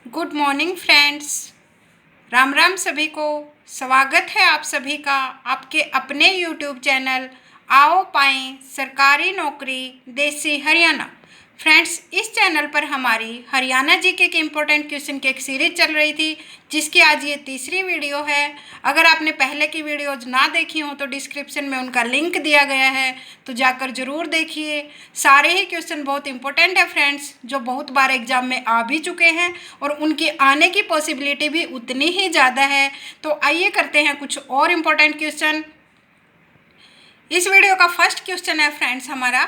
Good morning friends. Ram Ram सभी को। स्वागत है आप सभी का आपके अपने यूट्यूब चैनल आओ पाएं सरकारी नौकरी देसी हरियाणा। फ्रेंड्स, इस चैनल पर हमारी हरियाणा जीके के इम्पोर्टेंट क्वेश्चन की एक सीरीज चल रही थी, जिसकी आज ये तीसरी वीडियो है। अगर आपने पहले की वीडियोज ना देखी हो तो डिस्क्रिप्शन में उनका लिंक दिया गया है, तो जाकर ज़रूर देखिए। सारे ही क्वेश्चन बहुत इंपॉर्टेंट है फ्रेंड्स, जो बहुत बार एग्जाम में आ भी चुके हैं और उनकी आने की पॉसिबिलिटी भी उतनी ही ज़्यादा है। तो आइए करते हैं कुछ और इम्पोर्टेंट क्वेश्चन। इस वीडियो का फर्स्ट क्वेश्चन है फ्रेंड्स हमारा,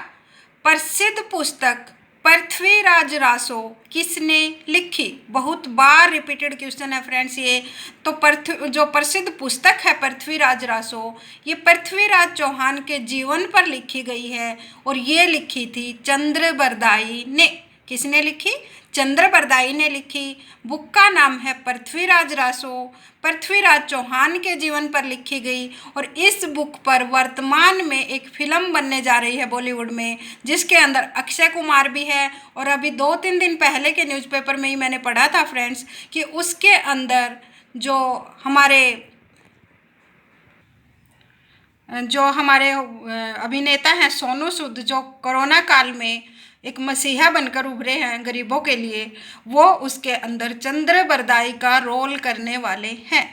प्रसिद्ध पुस्तक पृथ्वीराज रासो किसने लिखी। बहुत बार रिपीटेड क्वेश्चन है फ्रेंड्स ये। तो जो प्रसिद्ध पुस्तक है पृथ्वीराज रासो, ये पृथ्वीराज चौहान के जीवन पर लिखी गई है और ये लिखी थी चंद्रबरदाई ने। किसने लिखी? चंद्रबरदाई ने लिखी। बुक का नाम है पृथ्वीराज रासो, पृथ्वीराज चौहान के जीवन पर लिखी गई। और इस बुक पर वर्तमान में एक फिल्म बनने जा रही है बॉलीवुड में, जिसके अंदर अक्षय कुमार भी है। और अभी 2-3 दिन पहले के न्यूज़पेपर में ही मैंने पढ़ा था फ्रेंड्स कि उसके अंदर जो हमारे अभिनेता हैं सोनू सूद, जो कोरोना काल में एक मसीहा बनकर उभरे हैं गरीबों के लिए, वो उसके अंदर चंद्रबरदाई का रोल करने वाले हैं।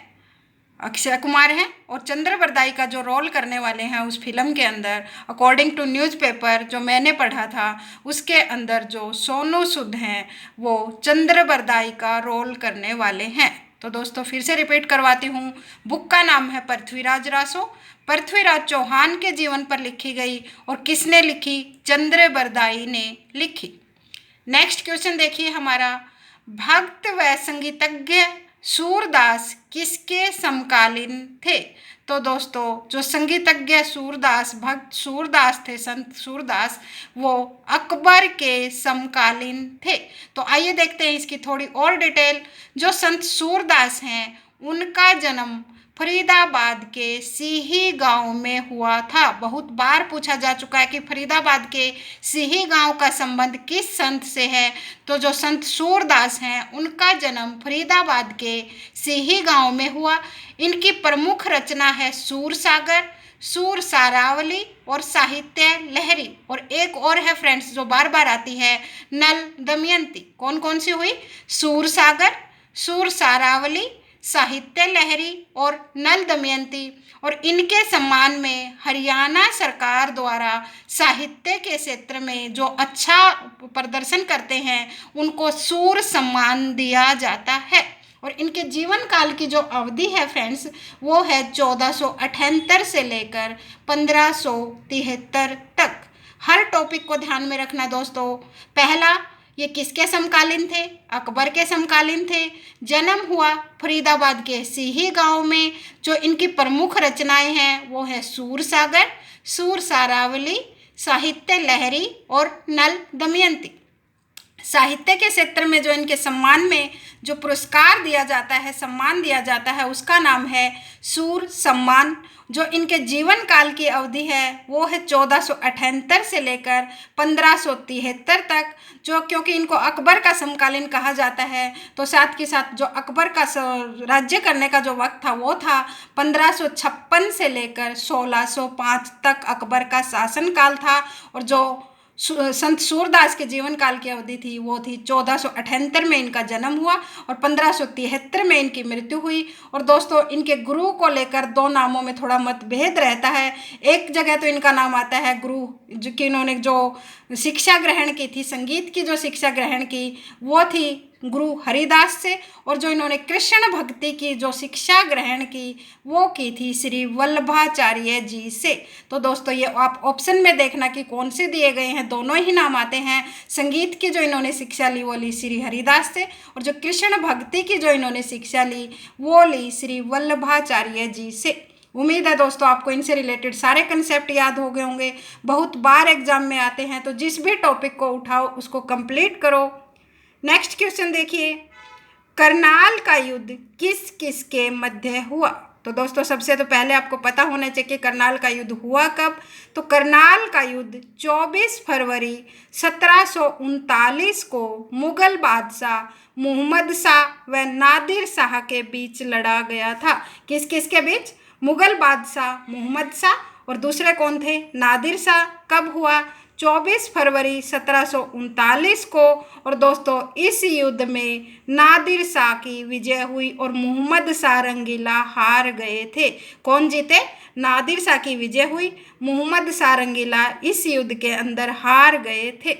अक्षय कुमार हैं और चंद्रबरदाई का जो रोल करने वाले हैं उस फिल्म के अंदर, अकॉर्डिंग टू न्यूज़पेपर जो मैंने पढ़ा था, उसके अंदर जो सोनू सूद हैं वो चंद्रबरदाई का रोल करने वाले हैं। तो दोस्तों फिर से रिपीट करवाती हूँ, बुक का नाम है पृथ्वीराज रासो, पृथ्वीराज चौहान के जीवन पर लिखी गई और किसने लिखी? चंद्रबरदाई ने लिखी। नेक्स्ट क्वेश्चन देखिए हमारा, भक्त व संगीतज्ञ सूरदास किसके समकालीन थे। तो दोस्तों जो संगीतज्ञ सूरदास, भक्त सूरदास थे, संत सूरदास, वो अकबर के समकालीन थे। तो आइए देखते हैं इसकी थोड़ी और डिटेल। जो संत सूरदास हैं उनका जन्म फरीदाबाद के सीही गांव में हुआ था। बहुत बार पूछा जा चुका है कि फरीदाबाद के सीही गांव का संबंध किस संत से है। तो जो संत सूरदास हैं उनका जन्म फरीदाबाद के सीही गांव में हुआ। इनकी प्रमुख रचना है सूरसागर, सूर सारावली और साहित्य लहरी। और एक और है फ्रेंड्स जो बार बार आती है, नल दमयंती। कौन कौन सी हुई? सूरसागर, सूर सारावली, साहित्य लहरी और नल दमयंती। और इनके सम्मान में हरियाणा सरकार द्वारा साहित्य के क्षेत्र में जो अच्छा प्रदर्शन करते हैं उनको सूर सम्मान दिया जाता है। और इनके जीवन काल की जो अवधि है फ्रेंड्स, वो है 1478 से लेकर 1573 तक। हर टॉपिक को ध्यान में रखना दोस्तों। पहला, ये किसके समकालीन थे? अकबर के समकालीन थे। जन्म हुआ फरीदाबाद के सीही गांव में। जो इनकी प्रमुख रचनाएं हैं वो है सूरसागर, सूर सारावली, साहित्य लहरी और नल दमयंती। साहित्य के क्षेत्र में जो इनके सम्मान में जो पुरस्कार दिया जाता है, सम्मान दिया जाता है, उसका नाम है सूर सम्मान। जो इनके जीवन काल की अवधि है वो है 1478 से लेकर 1573 तक। जो क्योंकि इनको अकबर का समकालीन कहा जाता है, तो साथ के साथ जो अकबर का राज्य करने का जो वक्त था वो था 1556 से लेकर 1605 तक अकबर का शासनकाल था। और जो संत सूरदास के जीवन काल की अवधि थी वो थी 1478 में इनका जन्म हुआ और 1573 में इनकी मृत्यु हुई। और दोस्तों इनके गुरु को लेकर दो नामों में थोड़ा मतभेद रहता है। एक जगह तो इनका नाम आता है गुरु, जो कि इन्होंने जो शिक्षा ग्रहण की थी, संगीत की जो शिक्षा ग्रहण की वो थी गुरु हरिदास से। और जो इन्होंने कृष्ण भक्ति की जो शिक्षा ग्रहण की वो की थी श्री वल्लभाचार्य जी से। तो दोस्तों ये आप ऑप्शन में देखना कि कौन से दिए गए हैं, दोनों ही नाम आते हैं। संगीत की जो इन्होंने शिक्षा ली वो ली श्री हरिदास से, और जो कृष्ण भक्ति की जो इन्होंने शिक्षा ली वो ली श्री वल्लभाचार्य जी से। उम्मीद है दोस्तों आपको इनसे रिलेटेड सारे कंसेप्ट याद हो गए होंगे। बहुत बार एग्जाम में आते हैं, तो जिस भी टॉपिक को उठाओ उसको कंप्लीट करो। नेक्स्ट क्वेश्चन देखिए, करनाल का युद्ध किस किस के मध्य हुआ। तो दोस्तों सबसे तो पहले आपको पता होना चाहिए कि करनाल का युद्ध हुआ कब। तो करनाल का युद्ध 24 फरवरी 1739 को मुगल बादशाह मोहम्मद शाह व नादिर शाह के बीच लड़ा गया था। किस किस के बीच? मुगल बादशाह मोहम्मद शाह और दूसरे कौन थे? नादिर शाह। कब हुआ? 24 फरवरी 1739 को। और दोस्तों इस युद्ध में नादिर शाह की विजय हुई और मोहम्मद शाह रंगीला हार गए थे। कौन जीते? नादिर शाह की विजय हुई, मोहम्मद शाह रंगीला इस युद्ध के अंदर हार गए थे।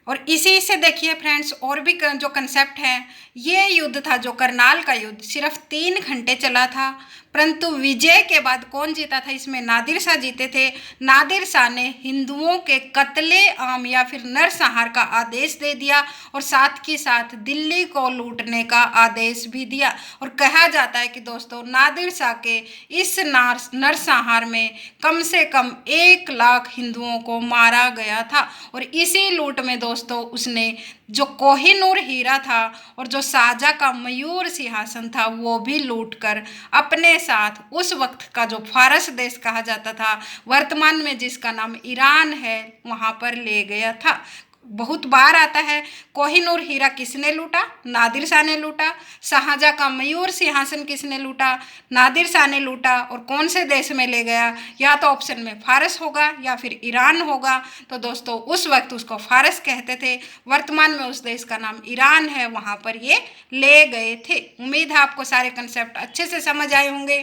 और इसी से देखिए फ्रेंड्स, और भी जो कंसेप्ट है, ये युद्ध था जो करनाल का युद्ध सिर्फ 3 घंटे चला था, परंतु विजय के बाद कौन जीता था? इसमें नादिर शाह जीते थे। नादिर शाह ने हिंदुओं के कत्ले आम या फिर नरसंहार का आदेश दे दिया और साथ ही साथ दिल्ली को लूटने का आदेश भी दिया। और कहा जाता है कि दोस्तों नादिर शाह के इस नरसंहार में कम से कम 1 लाख हिंदुओं को मारा गया था। और इसी लूट में दोस्तों उसने जो कोहिनूर हीरा था और जो शाहजहाँ का मयूर सिंहासन था वो भी लूट कर अपने साथ उस वक्त का जो फारस देश कहा जाता था, वर्तमान में जिसका नाम ईरान है, वहाँ पर ले गया था। बहुत बार आता है, कोहिनूर हीरा किसने लूटा? नादिर शाह ने लूटा। शाहजहाँ का मयूर सिंहासन किसने लूटा? नादिर शाह ने लूटा। और कौन से देश में ले गया? या तो ऑप्शन में फारस होगा या फिर ईरान होगा। तो दोस्तों उस वक्त उसको फारस कहते थे, वर्तमान में उस देश का नाम ईरान है, वहाँ पर ये ले गए थे। उम्मीद है आपको सारे कंसेप्ट अच्छे से समझ आए होंगे।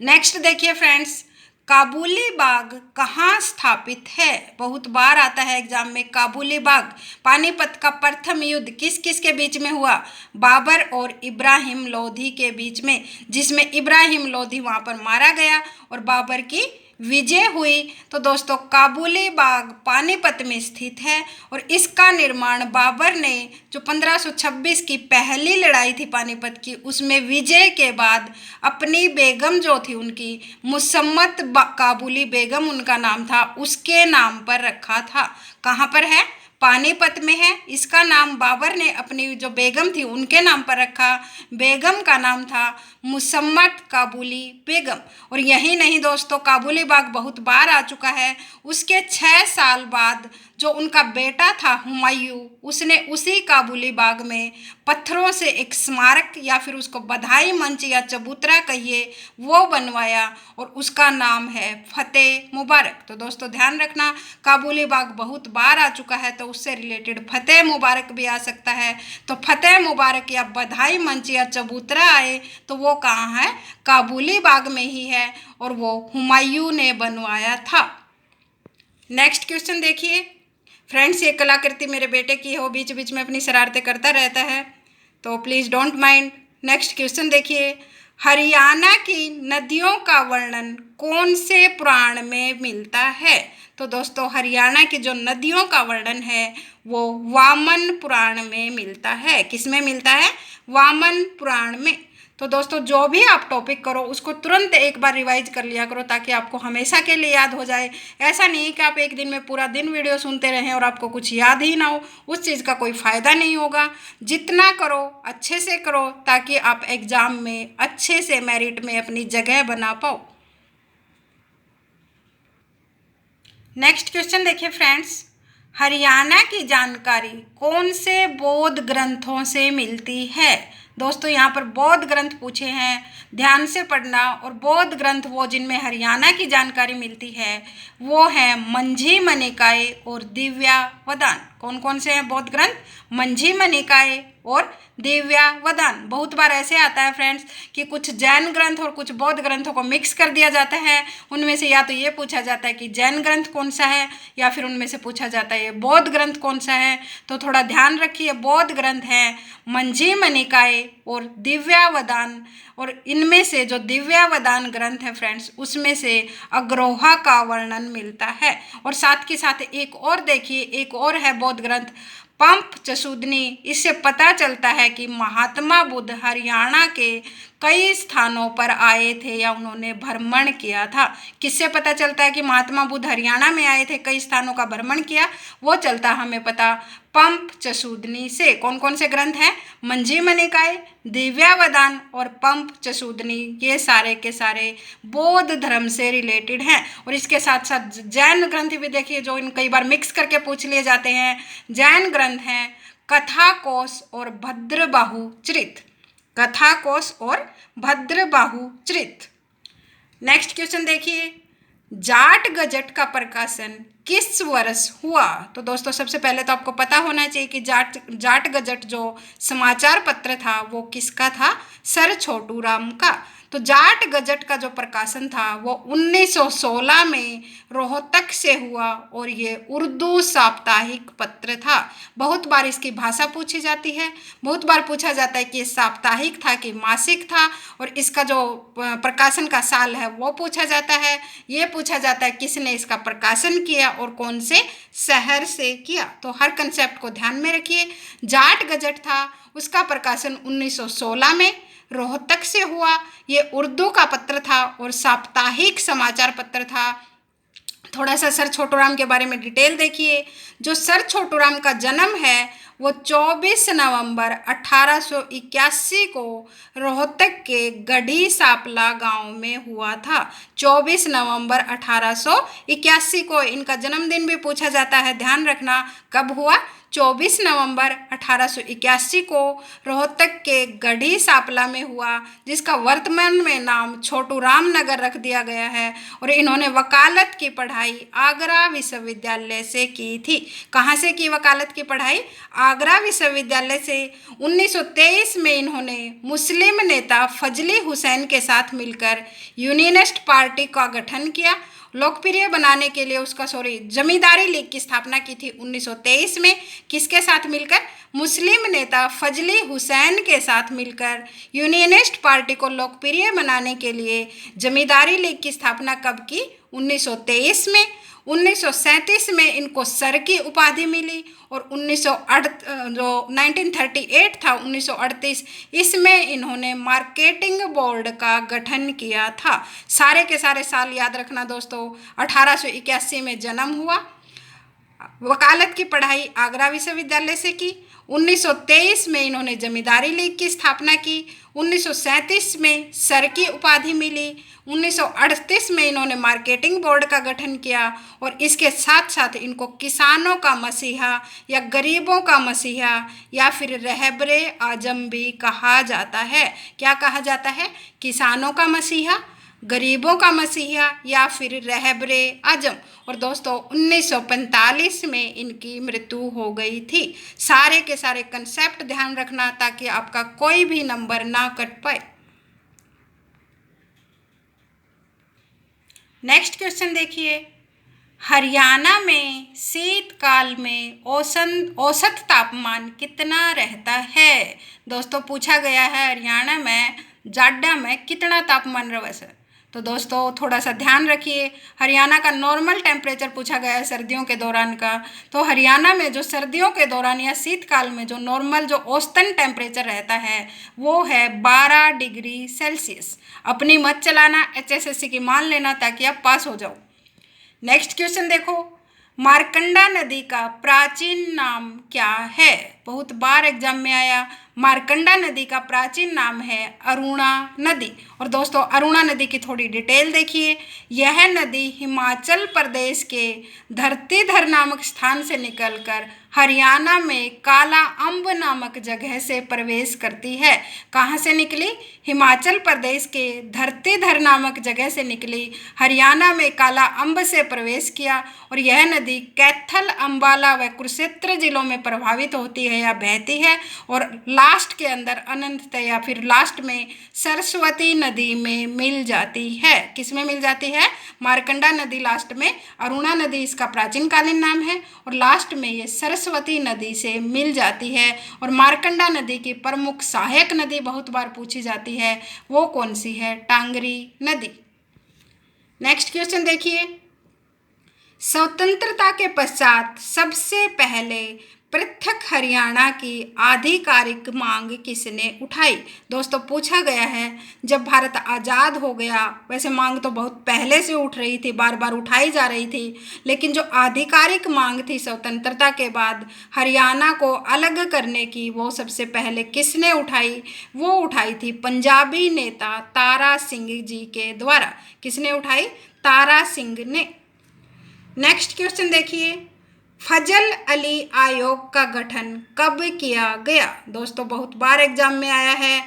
नेक्स्ट देखिए फ्रेंड्स, काबुली बाग कहाँ स्थापित है? बहुत बार आता है एग्जाम में काबुली बाग। पानीपत का प्रथम युद्ध किस किस के बीच में हुआ? बाबर और इब्राहिम लोधी के बीच में, जिसमें इब्राहिम लोधी वहाँ पर मारा गया और बाबर की विजय हुई। तो दोस्तों काबुली बाग पानीपत में स्थित है और इसका निर्माण बाबर ने जो 1526 की पहली लड़ाई थी पानीपत की, उसमें विजय के बाद अपनी बेगम जो थी उनकी, मुसम्मत काबुली बेगम उनका नाम था, उसके नाम पर रखा था। कहाँ पर है? पानीपत में है। इसका नाम बाबर ने अपनी जो बेगम थी उनके नाम पर रखा। बेगम का नाम था मुसम्मत काबुली बेगम। और यही नहीं दोस्तों, काबुली बाग बहुत बार आ चुका है। उसके 6 साल बाद जो उनका बेटा था हुमायूं, उसने उसी काबुली बाग में पत्थरों से एक स्मारक या फिर उसको बधाई मंच या चबूतरा कहिए, वो बनवाया और उसका नाम है फतेह मुबारक। तो दोस्तों ध्यान रखना, काबुली बाग बहुत बार आ चुका है, तो उससे रिलेटेड फतेह मुबारक भी आ सकता है। तो फतेह मुबारक या बधाई मंच या चबूतरा आए तो वो कहाँ है? काबुली बाग में ही है और वो हुमायूं ने बनवाया था। नेक्स्ट क्वेश्चन देखिए फ्रेंड्स, ये कलाकृति मेरे बेटे की है, वो बीच बीच में अपनी शरारतें करता रहता है, तो please don't mind. Next question देखिए, हरियाणा की नदियों का वर्णन कौन से पुराण में मिलता है? तो दोस्तों हरियाणा की जो नदियों का वर्णन है वो वामन पुराण में मिलता है। किस में मिलता है? वामन पुराण में। तो दोस्तों जो भी आप टॉपिक करो उसको तुरंत एक बार रिवाइज कर लिया करो ताकि आपको हमेशा के लिए याद हो जाए। ऐसा नहीं कि आप एक दिन में पूरा दिन वीडियो सुनते रहें और आपको कुछ याद ही ना हो, उस चीज़ का कोई फ़ायदा नहीं होगा। जितना करो अच्छे से करो ताकि आप एग्ज़ाम में अच्छे से मेरिट में अपनी जगह बना पाओ। नेक्स्ट क्वेश्चन देखिए फ्रेंड्स, हरियाणा की जानकारी कौन से बौद्ध ग्रंथों से मिलती है? दोस्तों यहाँ पर बौद्ध ग्रंथ पूछे हैं, ध्यान से पढ़ना। और बौद्ध ग्रंथ वो जिनमें हरियाणा की जानकारी मिलती है वो हैं मंझिम निकाय और दिव्यावदान। कौन कौन से हैं बौद्ध ग्रंथ? मंझिम निकाय और दिव्यावदान। बहुत बार ऐसे आता है फ्रेंड्स कि कुछ जैन ग्रंथ और कुछ बौद्ध ग्रंथों को मिक्स कर दिया जाता है। उनमें से या तो ये पूछा जाता है कि जैन ग्रंथ कौन सा है, या फिर उनमें से पूछा जाता है ये बौद्ध ग्रंथ कौन सा है। तो थोड़ा ध्यान रखिए, बौद्ध ग्रंथ हैं मंझिम निकाय और दिव्यावदान। और इनमें से जो दिव्यावदान ग्रंथ है फ्रेंड्स, उसमें से अग्रोहा का वर्णन मिलता है। और साथ के साथ एक और देखिए, एक और है बौद्ध ग्रंथ पंप चसूदनी। इससे पता चलता है कि महात्मा बुद्ध हरियाणा के कई स्थानों पर आए थे या उन्होंने भ्रमण किया था। किससे पता चलता है कि महात्मा बुद्ध हरियाणा में आए थे, कई स्थानों का भ्रमण किया? वो चलता हमें पता पंपचसूदनी से। कौन कौन से ग्रंथ हैं? मंजीम निकाय, दिव्यावदान और पंपचसूदनी, ये सारे के सारे बौद्ध धर्म से रिलेटेड हैं। और इसके साथ साथ जैन ग्रंथ भी देखिए, जो इन कई बार मिक्स करके पूछ लिए जाते हैं। जैन ग्रंथ हैं कथाकोश और भद्रबाहु चरित। कथाकोश और भद्रबाहु चरित। नेक्स्ट क्वेश्चन देखिए, जाट गजट का प्रकाशन किस वर्ष हुआ? तो दोस्तों सबसे पहले तो आपको पता होना चाहिए कि जाट गजट जो समाचार पत्र था वो किसका था? सर छोटू राम का। तो जाट गजट का जो प्रकाशन था वो 1916 में रोहतक से हुआ और ये उर्दू साप्ताहिक पत्र था। बहुत बार इसकी भाषा पूछी जाती है, बहुत बार पूछा जाता है कि ये साप्ताहिक था कि मासिक था, और इसका जो प्रकाशन का साल है वो पूछा जाता है। ये पूछा जाता है किसने इसका प्रकाशन किया और कौन से शहर से किया। तो हर कंसेप्ट को ध्यान में रखिए। जाट गजट था, उसका प्रकाशन 1916 में रोहतक से हुआ। ये उर्दू का पत्र था और साप्ताहिक समाचार पत्र था। थोड़ा सा सर छोटूराम के बारे में डिटेल देखिए। जो सर छोटूराम का जन्म है वो 24 नवंबर 1881 को रोहतक के गढ़ी सापला गांव में हुआ था। 24 नवंबर 1881 को इनका जन्मदिन भी पूछा जाता है, ध्यान रखना कब हुआ? 24 नवंबर 1881 को रोहतक के गढ़ी सापला में हुआ, जिसका वर्तमान में नाम छोटूराम नगर रख दिया गया है। और इन्होंने वकालत की पढ़ाई आगरा विश्वविद्यालय से की थी। कहाँ से की वकालत की पढ़ाई? आगरा विश्वविद्यालय से। 1923 में इन्होंने मुस्लिम नेता फजली हुसैन के साथ मिलकर यूनियनिस्ट पार्टी का गठन किया। लोकप्रिय बनाने के लिए जमींदारी लीग की स्थापना की थी 1923 में। किसके साथ मिलकर? मुस्लिम नेता फजली हुसैन के साथ मिलकर यूनियनिस्ट पार्टी को लोकप्रिय बनाने के लिए जमींदारी लीग की स्थापना कब की? 1923 में। 1937 में इनको सर की उपाधि मिली और 1938 था 1938, इसमें इन्होंने मार्केटिंग बोर्ड का गठन किया था। सारे के सारे साल याद रखना दोस्तों। 1881 में जन्म हुआ, वकालत की पढ़ाई आगरा विश्वविद्यालय से की। 1923 में इन्होंने जमींदारी लीग की स्थापना की। 1937 में सर की उपाधि मिली। 1938 में इन्होंने मार्केटिंग बोर्ड का गठन किया और इसके साथ साथ इनको किसानों का मसीहा या गरीबों का मसीहा या फिर रहबरे आजम भी कहा जाता है। क्या कहा जाता है? किसानों का मसीहा, गरीबों का मसीहा या फिर रहबरे आजम। और दोस्तों 1945 में इनकी मृत्यु हो गई थी। सारे के सारे कंसेप्ट ध्यान रखना ताकि आपका कोई भी नंबर ना कट पाए। नेक्स्ट क्वेश्चन देखिए, हरियाणा में शीतकाल में औसत तापमान कितना रहता है? दोस्तों पूछा गया है हरियाणा में जाड़ा में कितना तापमान रहे। तो दोस्तों थोड़ा सा ध्यान रखिए, हरियाणा का नॉर्मल टेम्परेचर पूछा गया है सर्दियों के दौरान का। तो हरियाणा में जो सर्दियों के दौरान या शीतकाल में जो नॉर्मल जो औसतन टेम्परेचर रहता है वो है 12 डिग्री सेल्सियस। अपनी मत चलाना, HSSC की मान लेना ताकि आप पास हो जाओ। नेक्स्ट क्वेश्चन देखो, मार्कंडा नदी का प्राचीन नाम क्या है? बहुत बार एग्जाम में आया। मार्कंडा नदी का प्राचीन नाम है अरुणा नदी। और दोस्तों अरुणा नदी की थोड़ी डिटेल देखिए। यह नदी हिमाचल प्रदेश के धरतीधर नामक स्थान से निकलकर हरियाणा में काला अम्ब नामक जगह से प्रवेश करती है। कहाँ से निकली? हिमाचल प्रदेश के धरतीधर नामक जगह से निकली, हरियाणा में काला अम्ब से प्रवेश किया और यह नदी कैथल, अम्बाला व कुरुक्षेत्र जिलों में प्रभावित होती है या बहती है और लास्ट के अंदर अनंत या फिर लास्ट में सरस्वती नदी में मिल जाती है। किस में मिल जाती है? मार्कंडा नदी लास्ट में, अरुणा नदी इसका प्राचीन कालीन नाम है और लास्ट में ये सरस्वती नदी से मिल जाती है। और मार्कंडा नदी की प्रमुख सहायक नदी बहुत बार पूछी जाती है, वो कौन सी है? टांगरी नदी। नेक्स्ट क्वेश्चन देखिए, स्वतंत्रता के पश्चात सबसे पहले पृथक हरियाणा की आधिकारिक मांग किसने उठाई? दोस्तों पूछा गया है, जब भारत आज़ाद हो गया, वैसे मांग तो बहुत पहले से उठ रही थी, बार बार उठाई जा रही थी, लेकिन जो आधिकारिक मांग थी स्वतंत्रता के बाद हरियाणा को अलग करने की, वो सबसे पहले किसने उठाई? वो उठाई थी पंजाबी नेता तारा सिंह जी के द्वारा। किसने उठाई? तारा सिंह ने। नेक्स्ट क्वेश्चन देखिए, फजल अली आयोग का गठन कब किया गया? दोस्तों बहुत बार एग्जाम में आया है,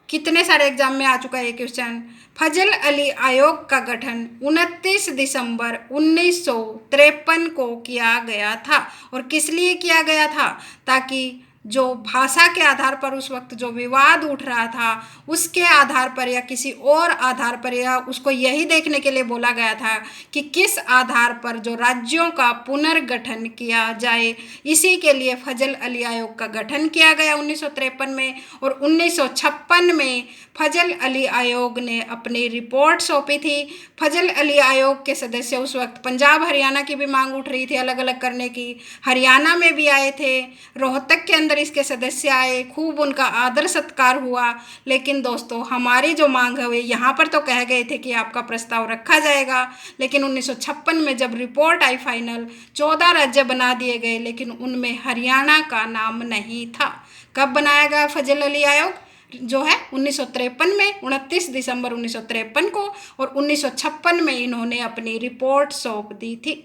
कितने सारे एग्जाम में आ चुका है ये क्वेश्चन। फजल अली आयोग का गठन 29 दिसंबर 1953 को किया गया था। और किस लिए किया गया था? ताकि जो भाषा के आधार पर उस वक्त जो विवाद उठ रहा था, उसके आधार पर या किसी और आधार पर, या उसको यही देखने के लिए बोला गया था कि किस आधार पर जो राज्यों का पुनर्गठन किया जाए। इसी के लिए फजल अली आयोग का गठन किया गया 1953 में। और 1956 में फजल अली आयोग ने अपनी रिपोर्ट सौंपी थी। फजल अली आयोग के सदस्य उस वक्त पंजाब हरियाणा की भी मांग उठ रही थी अलग अलग करने की, हरियाणा में भी आए थे, रोहतक के अंदर इसके सदस्य आए, खूब उनका आदर सत्कार हुआ। लेकिन दोस्तों हमारी जो मांग है, यहाँ पर तो कह गए थे कि आपका प्रस्ताव रखा जाएगा, लेकिन 1956 में जब रिपोर्ट आई फाइनल, 14 राज्य बना दिए गए, लेकिन उनमें हरियाणा का नाम नहीं था। कब बनाया गया फजल अली आयोग? जो है 1953 में, 29 दिसंबर 1953 को, और 1956 में इन्होंने अपनी रिपोर्ट सौंप दी थी।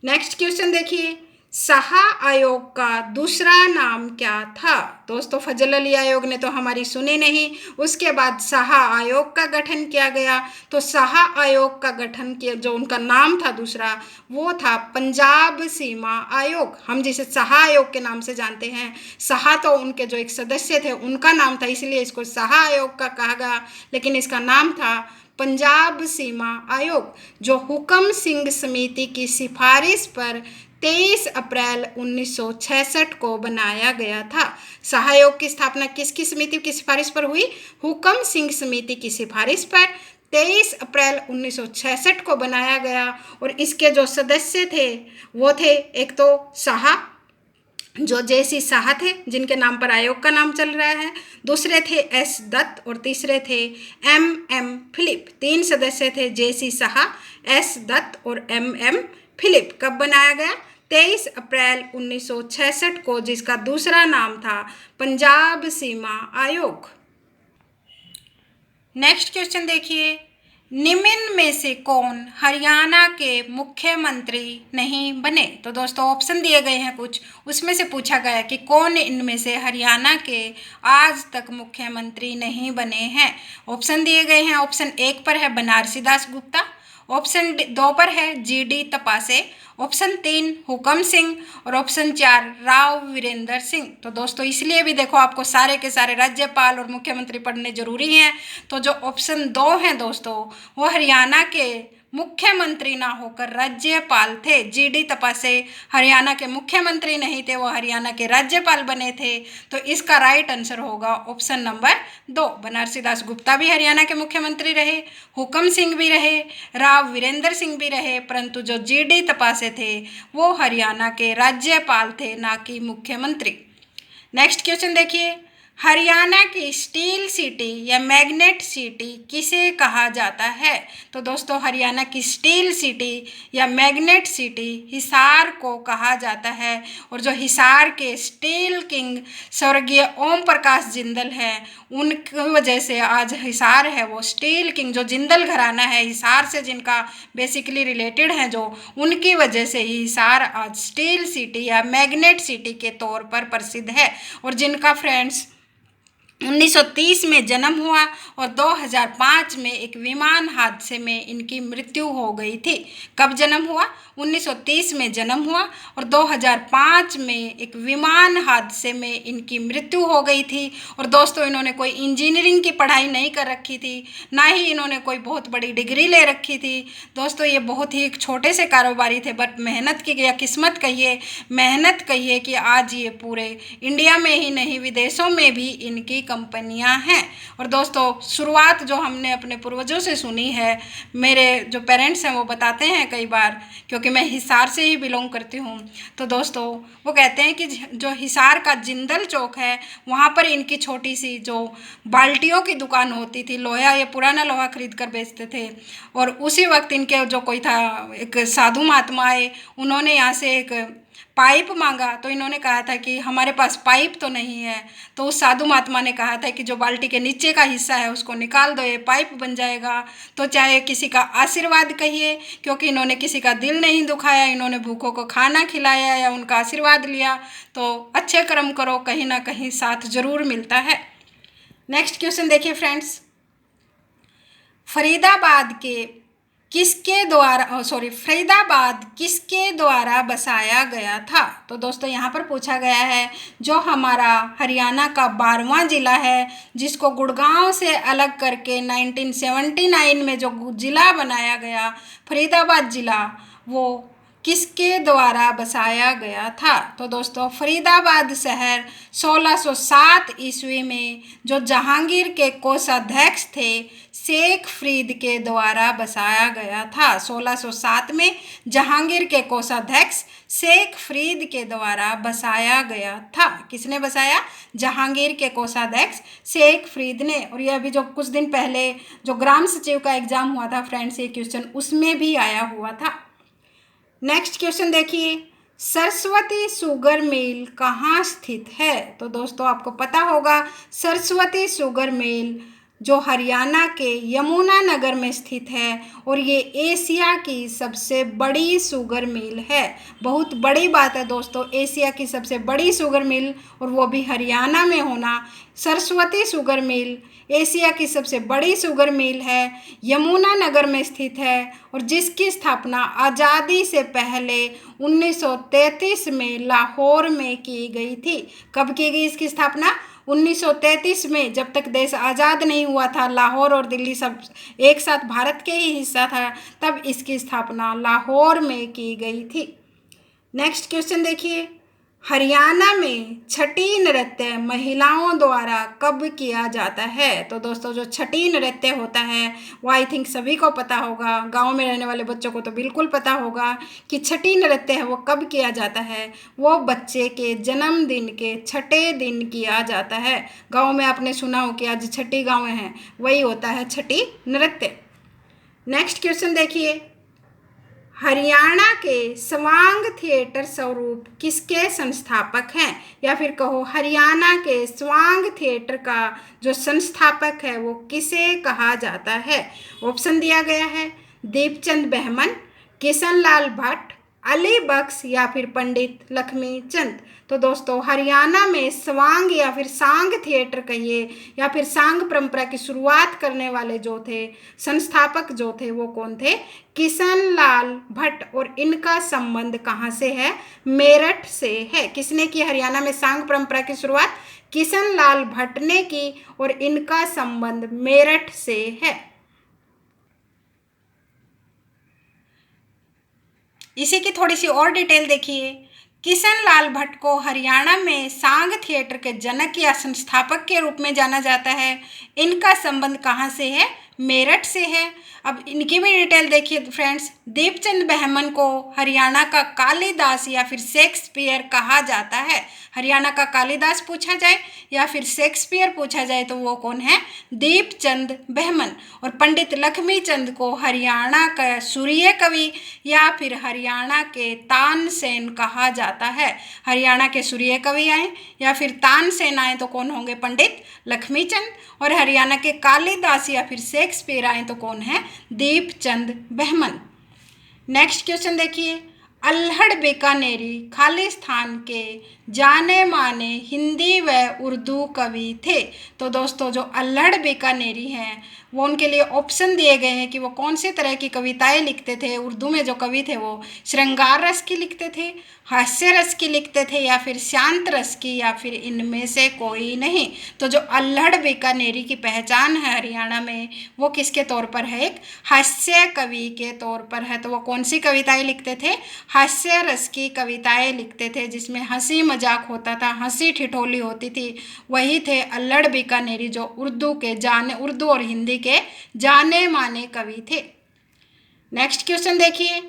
नेक्स्ट क्वेश्चन देखिए, साहा आयोग का दूसरा नाम क्या था? दोस्तों फजल अली आयोग ने तो हमारी सुनी नहीं, उसके बाद साहा आयोग का गठन किया गया। तो साहा आयोग का गठन किया, जो उनका नाम था दूसरा, वो था पंजाब सीमा आयोग, हम जिसे साहा आयोग के नाम से जानते हैं। साहा तो उनके जो एक सदस्य थे उनका नाम था, इसलिए इसको साहा आयोग का कहा गया, लेकिन इसका नाम था पंजाब सीमा आयोग, जो हुकम सिंह समिति की सिफारिश पर 23 अप्रैल 1966 को बनाया गया था। सहयोग की स्थापना किसकी समिति की सिफारिश पर हुई? हुकम सिंह समिति की सिफारिश पर 23 अप्रैल 1966 को बनाया गया। और इसके जो सदस्य थे वो थे, एक तो साहा, जो JC साहा थे, जिनके नाम पर आयोग का नाम चल रहा है, दूसरे थे S दत्त, और तीसरे थे MM फिलिप। 3 सदस्य थे, JC साहा, S दत्त और MM फिलिप। कब बनाया गया? 23 अप्रैल 1966 को, जिसका दूसरा नाम था पंजाब सीमा आयोग। नेक्स्ट क्वेश्चन देखिए, निम्न में से कौन हरियाणा के मुख्यमंत्री नहीं बने? तो दोस्तों ऑप्शन दिए गए हैं कुछ, उसमें से पूछा गया कि कौन इनमें से हरियाणा के आज तक मुख्यमंत्री नहीं बने हैं। ऑप्शन दिए गए हैं, ऑप्शन 1 पर है बनारसी दास गुप्ता, ऑप्शन 2 पर है GD तपासे, ऑप्शन 3 हुकम सिंह, और ऑप्शन 4 राव वीरेंद्र सिंह। तो दोस्तों इसलिए भी देखो आपको सारे के सारे राज्यपाल और मुख्यमंत्री पढ़ने जरूरी हैं। तो जो ऑप्शन 2 हैं दोस्तों, वो हरियाणा के मुख्यमंत्री ना होकर राज्यपाल थे। GD तपासे हरियाणा के मुख्यमंत्री नहीं थे, वो हरियाणा के राज्यपाल बने थे। तो इसका राइट आंसर होगा ऑप्शन नंबर 2। बनारसी दास गुप्ता भी हरियाणा के मुख्यमंत्री रहे, हुकम सिंह भी रहे, राव वीरेंद्र सिंह भी रहे, परंतु जो GD तपासे थे वो हरियाणा के राज्यपाल थे, ना कि मुख्यमंत्री। नेक्स्ट क्वेश्चन देखिए, हरियाणा की स्टील सिटी या मैग्नेट सिटी किसे कहा जाता है? तो दोस्तों हरियाणा की स्टील सिटी या मैग्नेट सिटी हिसार को कहा जाता है। और जो हिसार के स्टील किंग स्वर्गीय ओम प्रकाश जिंदल है, उनकी वजह से आज हिसार है वो स्टील किंग, जो जिंदल घराना है हिसार से जिनका बेसिकली रिलेटेड है, जो उनकी वजह से ही हिसार आज स्टील सिटी या मैग्नेट सिटी के तौर पर प्रसिद्ध है। और जिनका फ्रेंड्स 1930 में जन्म हुआ और 2005 में एक विमान हादसे में इनकी मृत्यु हो गई थी। कब जन्म हुआ? 1930 में जन्म हुआ और 2005 में एक विमान हादसे में इनकी मृत्यु हो गई थी। और दोस्तों इन्होंने कोई इंजीनियरिंग की पढ़ाई नहीं कर रखी थी, ना ही इन्होंने कोई बहुत बड़ी डिग्री ले रखी थी। दोस्तों ये बहुत ही एक छोटे से कारोबारी थे, बट मेहनत की या किस्मत कहिए, मेहनत कहिए कि आज ये पूरे इंडिया में ही नहीं विदेशों में भी इनकी कंपनियां हैं। और दोस्तों शुरुआत जो हमने अपने पूर्वजों से सुनी है, मेरे जो पेरेंट्स हैं वो बताते हैं कई बार, क्योंकि मैं हिसार से ही बिलोंग करती हूँ, तो दोस्तों वो कहते हैं कि जो हिसार का जिंदल चौक है वहाँ पर इनकी छोटी सी जो बाल्टियों की दुकान होती थी, लोहा, ये पुराना लोहा खरीद कर बेचते थे। और उसी वक्त इनके जो कोई था, एक साधु महात्मा आए, उन्होंने यहाँ से एक पाइप मांगा, तो इन्होंने कहा था कि हमारे पास पाइप तो नहीं है। तो उस साधु महात्मा ने कहा था कि जो बाल्टी के नीचे का हिस्सा है उसको निकाल दो, ये पाइप बन जाएगा। तो चाहे किसी का आशीर्वाद कहिए, क्योंकि इन्होंने किसी का दिल नहीं दुखाया, इन्होंने भूखों को खाना खिलाया या उनका आशीर्वाद लिया। तो अच्छे कर्म करो, कहीं ना कहीं साथ जरूर मिलता है। नेक्स्ट क्वेश्चन देखिए फ्रेंड्स, फरीदाबाद किसके द्वारा बसाया गया था? तो दोस्तों यहाँ पर पूछा गया है, जो हमारा हरियाणा का 12वां जिला है, जिसको गुड़गांव से अलग करके 1979 में जो जिला बनाया गया, फरीदाबाद जिला, वो किसके द्वारा बसाया गया था? तो दोस्तों फरीदाबाद शहर 1607 ईस्वी में जो जहांगीर के कोषाध्यक्ष थे शेख फरीद के द्वारा बसाया गया था। 1607 में जहांगीर के कोषाध्यक्ष शेख फरीद के द्वारा बसाया गया था। किसने बसाया? जहांगीर के कोषाध्यक्ष शेख फरीद ने। और यह अभी जो कुछ दिन पहले जो ग्राम सचिव का एग्जाम हुआ था फ्रेंड्स, ये क्वेश्चन उसमें भी आया हुआ था। नेक्स्ट क्वेश्चन देखिए, सरस्वती शुगर मिल कहाँ स्थित है? तो दोस्तों आपको पता होगा, सरस्वती शुगर मिल जो हरियाणा के यमुनानगर में स्थित है, और ये एशिया की सबसे बड़ी शुगर मिल है। बहुत बड़ी बात है दोस्तों, एशिया की सबसे बड़ी शुगर मिल और वो भी हरियाणा में होना। सरस्वती शुगर मिल एशिया की सबसे बड़ी शुगर मिल है, यमुनानगर में स्थित है, और जिसकी स्थापना आज़ादी से पहले 1933 में लाहौर में की गई थी। कब की गई इसकी स्थापना? 1933 में, जब तक देश आज़ाद नहीं हुआ था, लाहौर और दिल्ली सब एक साथ भारत के ही हिस्सा था, तब इसकी स्थापना लाहौर में की गई थी। नेक्स्ट क्वेश्चन देखिए, हरियाणा में छठी नृत्य महिलाओं द्वारा कब किया जाता है? तो दोस्तों जो छठी नृत्य होता है वो आई थिंक सभी को पता होगा, गांव में रहने वाले बच्चों को तो बिल्कुल पता होगा कि छठी नृत्य है वो कब किया जाता है। वो बच्चे के जन्मदिन के छठे दिन किया जाता है। गाँव में आपने सुना हो कि आज छठी गाँव हैं, वही होता है छठी नृत्य। नेक्स्ट क्वेश्चन देखिए, हरियाणा के स्वांग थिएटर स्वरूप किसके संस्थापक हैं? या फिर कहो हरियाणा के स्वांग थिएटर का जो संस्थापक है वो किसे कहा जाता है? ऑप्शन दिया गया है, दीपचंद बहमन, किशन लाल भट्ट, अली बख्श या फिर पंडित लक्ष्मी चंद। तो दोस्तों हरियाणा में स्वांग या फिर सांग थिएटर कहिए या फिर सांग परंपरा की शुरुआत करने वाले जो थे, संस्थापक जो थे, वो कौन थे? किशन लाल भट्ट। और इनका संबंध कहाँ से है? मेरठ से है। किसने की हरियाणा में सांग परंपरा की शुरुआत? किशन लाल भट्ट ने की, और इनका संबंध मेरठ से है। इसी की थोड़ी सी और डिटेल देखिए, किशन लाल भट्ट को हरियाणा में सांग थिएटर के जनक या संस्थापक के रूप में जाना जाता है। इनका संबंध कहाँ से है? मेरठ से है। अब इनकी भी डिटेल देखिए फ्रेंड्स, दीपचंद बहमन को हरियाणा का कालिदास या फिर शेक्सपियर कहा जाता है। हरियाणा का कालिदास पूछा जाए या फिर शेक्सपियर पूछा जाए तो वो कौन है? दीपचंद बहमन। और पंडित लक्ष्मी चंद को हरियाणा का सूर्य कवि या फिर हरियाणा के तानसेन कहा जाता है। हरियाणा के सूर्य कवि आए या फिर तानसेन आए तो कौन होंगे? पंडित लक्ष्मी चंद। और हरियाणा के कालिदास या फिर शेक्सपियर आए तो कौन है? दीपचंद बहमन। नेक्स्ट क्वेश्चन देखिए, अल्हड़ बीकानेरी खालिस्तान के जाने माने हिंदी व उर्दू कवि थे। तो दोस्तों जो अल्हड़ बीकानेरी हैं वो उनके लिए ऑप्शन दिए गए हैं कि वो कौन से तरह की कविताएं लिखते थे। उर्दू में जो कवि थे वो श्रृंगार रस की लिखते थे, हास्य रस की लिखते थे, या फिर शांत रस की, या फिर इनमें से कोई नहीं। तो जो अल्हड़ बीकानेरी की पहचान है हरियाणा में, वो किसके तौर पर है? एक हास्य कवि के तौर पर है। तो वो कौन सी कविताएं लिखते थे? हास्य रस की कविताएं लिखते थे, जिसमें हंसी मजाक होता था, हंसी ठिठोली होती थी। वही थे अल्हड़ बीकानेरी, जो उर्दू और हिंदी के जाने माने कवि थे। नेक्स्ट क्वेश्चन देखिए,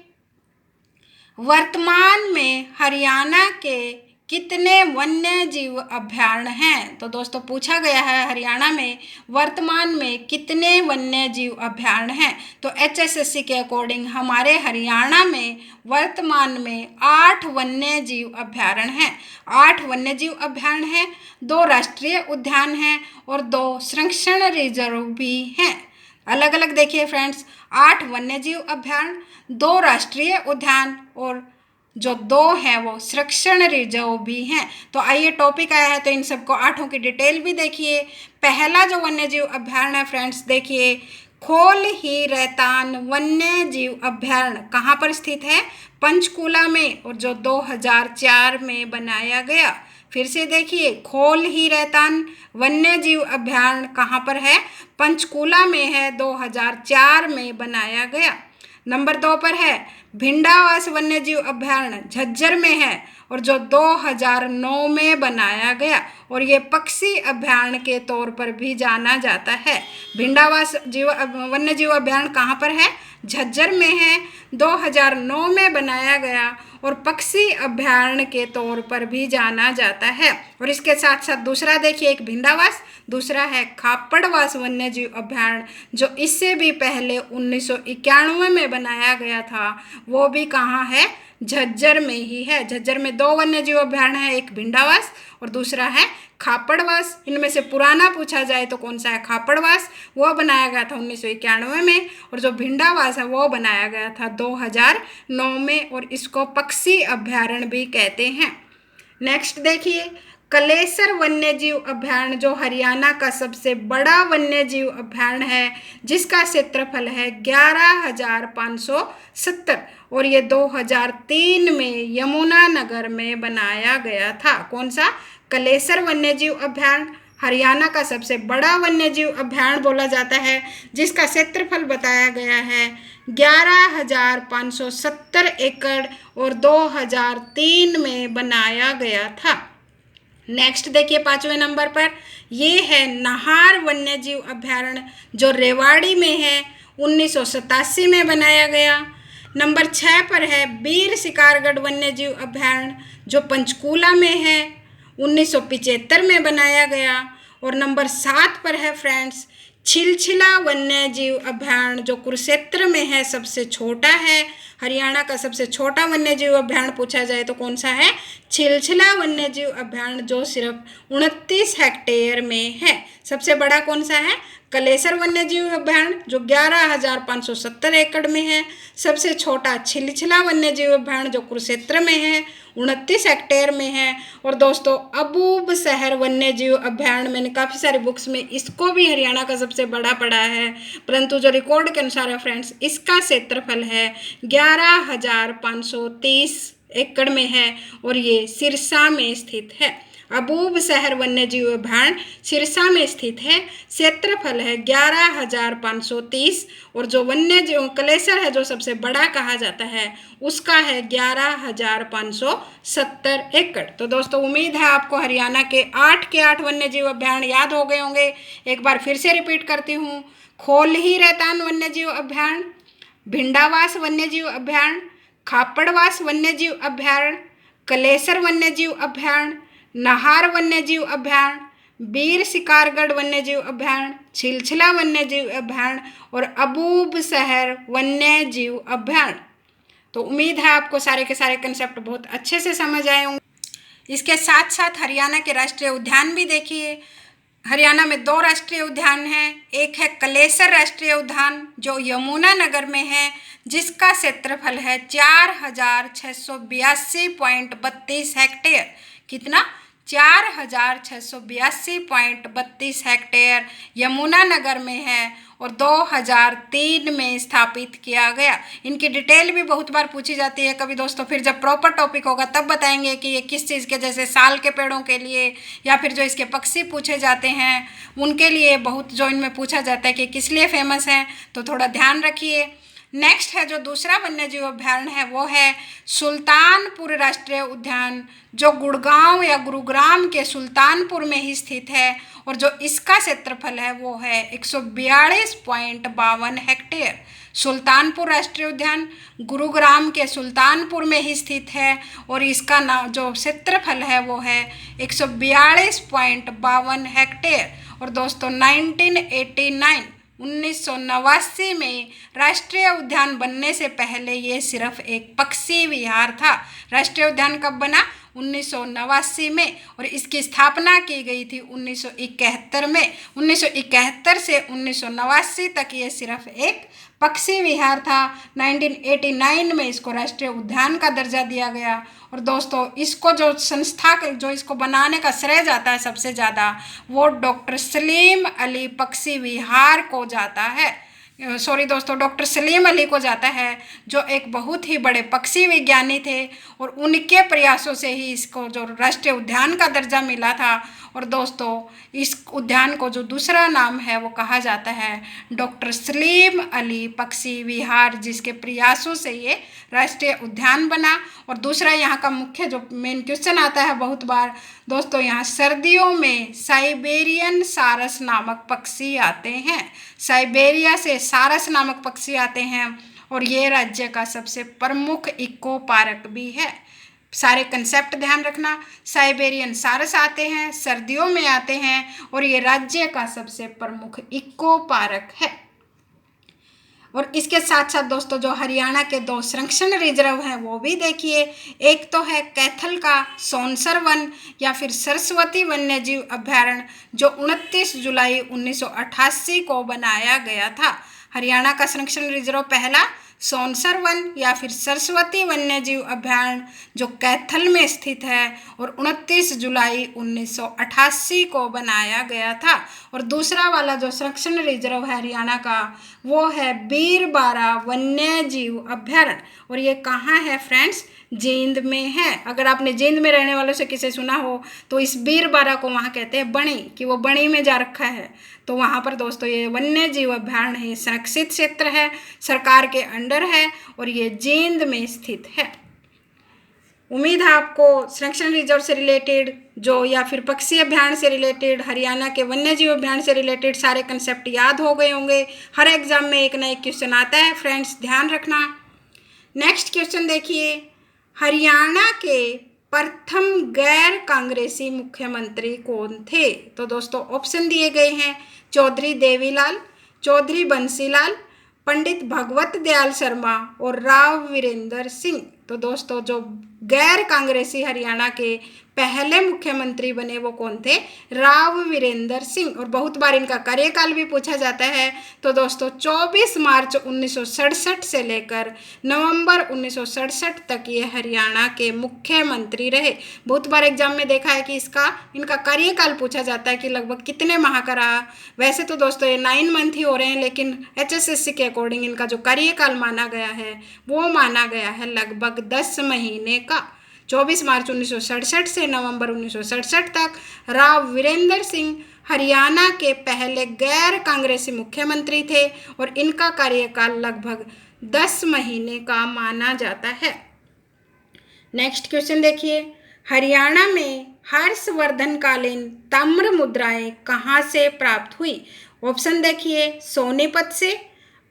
वर्तमान में हरियाणा के कितने वन्य जीव अभयारण्य हैं? तो दोस्तों पूछा गया है हरियाणा में वर्तमान में कितने वन्य जीव अभयारण्य हैं। तो HSSC के अकॉर्डिंग हमारे हरियाणा में वर्तमान में 8 वन्य जीव अभयारण्य हैं। 8 वन्य जीव अभयारण्य हैं, 2 राष्ट्रीय उद्यान हैं और 2 संरक्षण रिजर्व भी हैं। अलग अलग देखिए फ्रेंड्स, 8 वन्यजीव अभयारण्य, 2 राष्ट्रीय उद्यान और जो 2 हैं वो संरक्षण रिजर्व भी हैं। तो आइए, टॉपिक आया है तो इन सबको 8 की डिटेल भी देखिए। पहला जो वन्यजीव अभयारण्य है फ्रेंड्स, देखिए खोल ही रहतान वन्य जीव अभयारण्य कहाँ पर स्थित है? पंचकूला में, और जो 2004 में बनाया गया। फिर से देखिए, खोल ही रहतान वन्य जीव अभयारण्य कहाँ पर है? पंचकूला में है, 2004 में बनाया गया। नंबर 2 पर है भिंडावास वन्यजीव अभयारण्य, झज्जर में है और जो 2009 में बनाया गया, और ये पक्षी अभयारण्य के तौर पर भी जाना जाता है। भिंडावास वन्यजीव अभयारण्य कहाँ पर है? झज्जर में है, 2009 में बनाया गया और पक्षी अभयारण्य के तौर पर भी जाना जाता है। और इसके साथ साथ दूसरा देखिए, एक भिंडावास, दूसरा है खापड़वास वन्यजीव अभयारण्य, जो इससे भी पहले 1991 में बनाया गया था। वो भी कहाँ है? झज्जर में ही है। झज्जर में 2 वन्यजीव अभयारण्य है, एक भिंडावास और दूसरा है खापड़वास। इनमें से पुराना पूछा जाए तो कौन सा है? खापड़वास, वो बनाया गया था 1991 में, और जो भिंडावास है वो बनाया गया था 2009 में, और इसको पक्षी अभयारण्य भी कहते हैं। नेक्स्ट देखिए, कलेसर वन्यजीव अभयारण्य जो हरियाणा का सबसे बड़ा वन्यजीव अभयारण्य है, जिसका क्षेत्रफल है 11,570, और ये 2003 में यमुनानगर में बनाया गया था। कौन सा? कलेसर वन्यजीव अभयारण्य हरियाणा का सबसे बड़ा वन्यजीव अभयारण्य बोला जाता है, जिसका क्षेत्रफल बताया गया है 11,570 एकड़ और 2003 में बनाया गया था। नेक्स्ट देखिए, 5वें नंबर पर ये है नाहर वन्यजीव अभयारण्य, जो रेवाड़ी में है, 1987 में बनाया गया। नंबर 6 पर है बीर शिकारगढ़ वन्यजीव अभयारण्य, जो पंचकूला में है, 1975 में बनाया गया। और नंबर 7 पर है फ्रेंड्स छिलछिला वन्यजीव अभयारण्य, जो कुरुक्षेत्र में है, सबसे छोटा है। हरियाणा का सबसे छोटा वन्यजीव अभयारण्य पूछा जाए तो कौन सा है? छिलछिला वन्यजीव अभयारण्य, जो सिर्फ 29 हेक्टेयर में है। सबसे बड़ा कौन सा है? कलेसर वन्यजीव अभयारण्य, जो 11,570 एकड़ में है। सबसे छोटा छिलछिला वन्यजीव अभयारण्य, जो कुरुक्षेत्र में है, 29 हेक्टेयर में है। और दोस्तों, अबूब शहर वन्यजीव अभयारण्य, मैंने काफ़ी सारी बुक्स में इसको भी हरियाणा का सबसे बड़ा पढ़ा है, परंतु जो रिकॉर्ड के अनुसार है फ्रेंड्स, इसका क्षेत्रफल है 11,530 एकड़ में है और ये सिरसा में स्थित है। अबूब शहर वन्यजीव अभयारण्य सिरसा में स्थित है। क्षेत्रफल है 11,530 और जो वन्यजीव कलेसर है, जो सबसे बड़ा कहा जाता है, उसका है 11,570 एकड़। तो दोस्तों, उम्मीद है आपको हरियाणा के 8 वन्यजीव अभयारण्य याद हो गए होंगे। एक बार फिर से रिपीट करती हूँ। खोल ही रहतान वन्यजीव अभयारण्य, भिंडावास वन्यजीव अभयारण्य, खापड़वास वन्यजीव अभयारण्य, कलेसर वन्यजीव अभयारण्य, नाहर वन्यजीव अभयारण्य, बीर शिकारगढ़ वन्यजीव अभयारण्य, छिलछिला वन्यजीव अभयारण्य और अबूब शहर वन्यजीव अभयारण्य। तो उम्मीद है आपको सारे के सारे कंसेप्ट बहुत अच्छे से समझ आए होंगे। इसके साथ साथ हरियाणा के राष्ट्रीय उद्यान भी देखिए। हरियाणा में 2 राष्ट्रीय उद्यान हैं। एक है कलेसर राष्ट्रीय उद्यान, जो यमुनानगर में है, जिसका क्षेत्रफल है 4,682.32 हेक्टेयर। कितना? 4,682.32 हेक्टेयर यमुनानगर में है और 2003 में स्थापित किया गया। इनकी डिटेल भी बहुत बार पूछी जाती है कभी दोस्तों, फिर जब प्रॉपर टॉपिक होगा तब बताएंगे कि ये किस चीज़ के, जैसे साल के पेड़ों के लिए या फिर जो इसके पक्षी पूछे जाते हैं उनके लिए बहुत जो इनमें पूछा जाता है कि किस लिए फेमस हैं, तो थोड़ा ध्यान रखिए। नेक्स्ट है जो दूसरा वन्यजीव अभयारण्य है वो है सुल्तानपुर राष्ट्रीय उद्यान, जो गुड़गांव या गुरुग्राम के सुल्तानपुर में ही स्थित है और जो इसका क्षेत्रफल है वो है 142.52 हेक्टेयर। सुल्तानपुर राष्ट्रीय उद्यान गुरुग्राम के सुल्तानपुर में ही स्थित है और इसका जो क्षेत्रफल है वो है 142.52 हेक्टेयर। और दोस्तों 1989 में राष्ट्रीय उद्यान बनने से पहले ये सिर्फ एक पक्षी विहार था। राष्ट्रीय उद्यान कब बना? 1989 में, और इसकी स्थापना की गई थी 1971 में। 1971 से 1989 तक ये सिर्फ एक पक्षी विहार था। 1989 में इसको राष्ट्रीय उद्यान का दर्जा दिया गया। और दोस्तों इसको जो संस्था जो इसको बनाने का श्रेय जाता है सबसे ज़्यादा, वो डॉक्टर सलीम अली पक्षी विहार को जाता है। सॉरी दोस्तों, डॉक्टर सलीम अली को जाता है, जो एक बहुत ही बड़े पक्षी विज्ञानी थे और उनके प्रयासों से ही इसको जो राष्ट्रीय उद्यान का दर्जा मिला था। और दोस्तों इस उद्यान को जो दूसरा नाम है वो कहा जाता है डॉक्टर सलीम अली पक्षी विहार, जिसके प्रयासों से ये राष्ट्रीय उद्यान बना। और दूसरा यहाँ का मुख्य जो मेन क्वेश्चन आता है बहुत बार दोस्तों, यहाँ सर्दियों में साइबेरियन सारस नामक पक्षी आते हैं। साइबेरिया से सारस नामक पक्षी आते हैं और ये राज्य का सबसे प्रमुख इको पार्क भी है। सारे कंसेप्ट ध्यान रखना, साइबेरियन सारस आते हैं, सर्दियों में आते हैं और ये राज्य का सबसे प्रमुख इको पार्क है। और इसके साथ साथ दोस्तों जो हरियाणा के 2 संरक्षण रिजर्व हैं वो भी देखिए। एक तो है कैथल का सोनसर वन या फिर सरस्वती वन्यजीव अभयारण्य, जो 29 जुलाई 1988 को बनाया गया था। हरियाणा का संरक्षण रिजर्व पहला सोनसर वन या फिर सरस्वती वन्यजीव अभयारण्य, जो कैथल में स्थित है और 29 जुलाई 1988 को बनाया गया था। और दूसरा वाला जो संरक्षण रिजर्व है हरियाणा का वो है बीरबारा वन्यजीव अभयारण्य, और ये कहाँ है फ्रेंड्स? जींद में है। अगर आपने जींद में रहने वालों से किसे सुना हो तो इस बीरबारा को वहाँ कहते हैं बणी, कि वो बणी में जा रखा है। तो वहाँ पर दोस्तों ये वन्यजीव अभयारण्य है, संरक्षित क्षेत्र है, सरकार के अंडर है और ये जींद में स्थित है। उम्मीद है आपको संरक्षण रिजर्व से रिलेटेड जो या फिर पक्षी अभयारण्य से रिलेटेड, हरियाणा के वन्यजीव अभयारण्य से रिलेटेड सारे कंसेप्ट याद हो गए होंगे। हर एग्जाम में एक ना एक क्वेश्चन आता है फ्रेंड्स, ध्यान रखना। नेक्स्ट क्वेश्चन देखिए, हरियाणा के प्रथम गैर कांग्रेसी मुख्यमंत्री कौन थे? तो दोस्तों ऑप्शन दिए गए हैं, चौधरी देवीलाल, चौधरी बंसीलाल, पंडित भगवत दयाल शर्मा और राव वीरेंद्र सिंह। तो दोस्तों जो गैर कांग्रेसी हरियाणा के पहले मुख्यमंत्री बने वो कौन थे? राव वीरेंद्र सिंह। और बहुत बार इनका कार्यकाल भी पूछा जाता है। तो दोस्तों 24 मार्च 1967 से लेकर नवंबर 1967 तक ये हरियाणा के मुख्यमंत्री रहे। बहुत बार एग्जाम में देखा है कि इनका कार्यकाल पूछा जाता है कि लगभग कितने माह का रहा। वैसे तो दोस्तों ये 9 मंथ ही हो रहे हैं, लेकिन HSSC के अकॉर्डिंग इनका जो कार्यकाल माना गया है वो माना गया है लगभग 10 महीने का। 24 मार्च 1967 से नवंबर 1967 तक राव वीरेंद्र सिंह हरियाणा के पहले गैर कांग्रेसी मुख्यमंत्री थे और इनका कार्यकाल लगभग 10 महीने का माना जाता है। नेक्स्ट क्वेश्चन देखिए, हरियाणा में हर्षवर्धनकालीन ताम्र मुद्राएं कहाँ से प्राप्त हुई? ऑप्शन देखिए, सोनीपत से,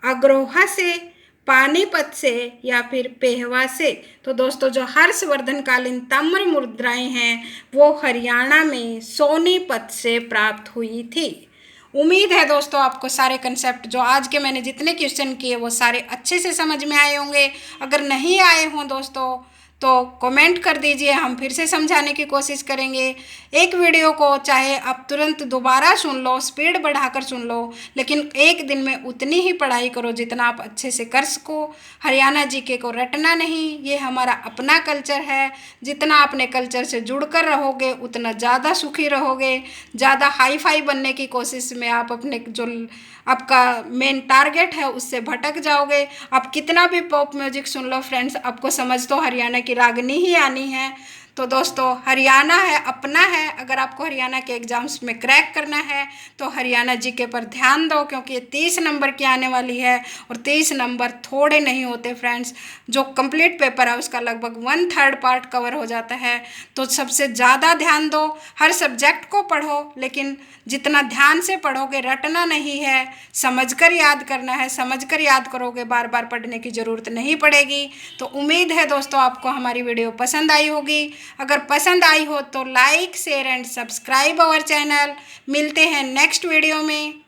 अग्रोहा से, पानीपत से या फिर पेहवा से। तो दोस्तों जो हर्षवर्धनकालीन ताम्र मुद्राएं हैं वो हरियाणा में सोनीपत से प्राप्त हुई थी। उम्मीद है दोस्तों आपको सारे कंसेप्ट जो आज के मैंने जितने क्वेश्चन किए वो सारे अच्छे से समझ में आए होंगे। अगर नहीं आए हों दोस्तों तो कमेंट कर दीजिए, हम फिर से समझाने की कोशिश करेंगे। एक वीडियो को चाहे आप तुरंत दोबारा सुन लो, स्पीड बढ़ाकर सुन लो, लेकिन एक दिन में उतनी ही पढ़ाई करो जितना आप अच्छे से कर सको। हरियाणा जीके को रटना नहीं, ये हमारा अपना कल्चर है। जितना अपने कल्चर से जुड़कर रहोगे उतना ज़्यादा सुखी रहोगे। ज़्यादा हाई फाई बनने की कोशिश में आप अपने जो आपका मेन टारगेट है उससे भटक जाओगे। आप कितना भी पॉप म्यूजिक सुन लो फ्रेंड्स, आपको समझ तो हरियाणा की रागनी ही आनी है। तो दोस्तों, हरियाणा है, अपना है। अगर आपको हरियाणा के एग्ज़ाम्स में क्रैक करना है तो हरियाणा जीके पर ध्यान दो, क्योंकि ये 30 नंबर की आने वाली है और 30 नंबर थोड़े नहीं होते फ्रेंड्स। जो कंप्लीट पेपर है उसका लगभग 1/3 पार्ट कवर हो जाता है। तो सबसे ज़्यादा ध्यान दो, हर सब्जेक्ट को पढ़ो, लेकिन जितना ध्यान से पढ़ोगे, रटना नहीं है, समझकर याद करना है। समझकर याद करोगे, बार बार पढ़ने की ज़रूरत नहीं पड़ेगी। तो उम्मीद है दोस्तों आपको हमारी वीडियो पसंद आई होगी। अगर पसंद आई हो तो like, share and subscribe our channel. मिलते हैं नेक्स्ट वीडियो में।